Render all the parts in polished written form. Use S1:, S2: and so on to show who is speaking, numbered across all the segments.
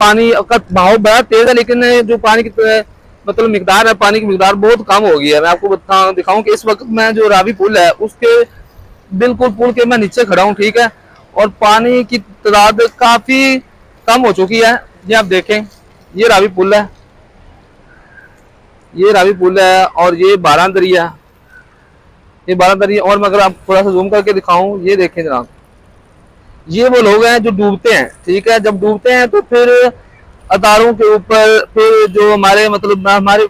S1: पानी का बहाव बड़ा तेज है, लेकिन जो पानी की मतलब मिकदार है, पानी की मिकदार बहुत कम हो गई है। मैं आपको दिखाऊं कि इस वक्त मैं जो रावी पुल है उसके बिल्कुल पुल के मैं नीचे खड़ा हूँ, ठीक है, और पानी की तादाद काफी कम हो चुकी है। ये आप देखें, ये रावी पुल है, ये रावी पुल है और ये 12 दरिया, ये 12 दरिया। और मैं अगर आप थोड़ा सा जूम करके दिखाऊं, ये देखें जनाब, ये वो लोग हैं जो डूबते हैं, ठीक है। जब डूबते हैं तो फिर अदारों के ऊपर, फिर जो हमारे मतलब हमारे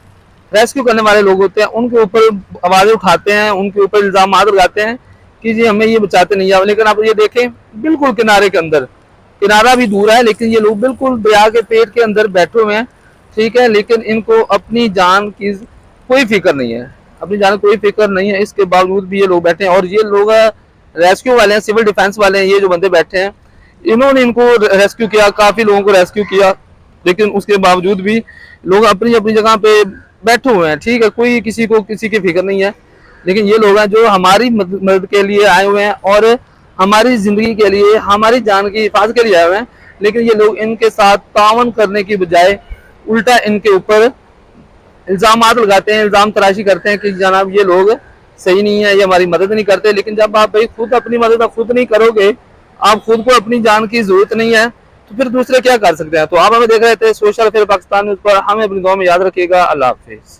S1: रेस्क्यू करने वाले लोग होते हैं उनके ऊपर आवाजें उठाते हैं, उनके ऊपर इल्जाम लगाते हैं कि जी हमें ये बचाते नहीं है। लेकिन आप ये देखें, बिल्कुल किनारे के अंदर, किनारा भी दूर है, लेकिन ये लोग बिल्कुल दरिया के पेट के अंदर बैठे हुए हैं, ठीक है। लेकिन इनको अपनी जान की कोई फिक्र नहीं है, अपनी जान की कोई फिक्र नहीं है, इसके बावजूद भी ये लोग बैठे हैं। और ये लोग रेस्क्यू वाले हैं, सिविल डिफेंस वाले हैं, ये जो बंदे बैठे हैं, इन्होंने इनको रेस्क्यू किया, काफी लोगों को रेस्क्यू किया, लेकिन उसके बावजूद भी लोग अपनी अपनी जगह पे बैठे हुए हैं, ठीक है। कोई किसी को किसी की फिक्र नहीं है। लेकिन ये लोग हैं जो हमारी मदद के लिए आए हुए हैं और हमारी जिंदगी के लिए, हमारी जान की हिफाजत के लिए आए हुए हैं। लेकिन ये लोग इनके साथ तावन करने की बजाय उल्टा इनके ऊपर इल्जाम लगाते हैं, इल्जाम तराशी करते हैं कि जनाब ये लोग सही नहीं है, ये हमारी मदद नहीं करते। लेकिन जब आप भाई खुद अपनी मदद खुद नहीं करोगे, आप खुद को अपनी जान की जरूरत नहीं है, तो फिर दूसरे क्या कर सकते हैं। तो आप हमें देख रहे थे सोशल अफेयर पाकिस्तान न्यूज़ पर, हमें अपनी दुआ में याद रखिएगा। अल्लाह हाफिज।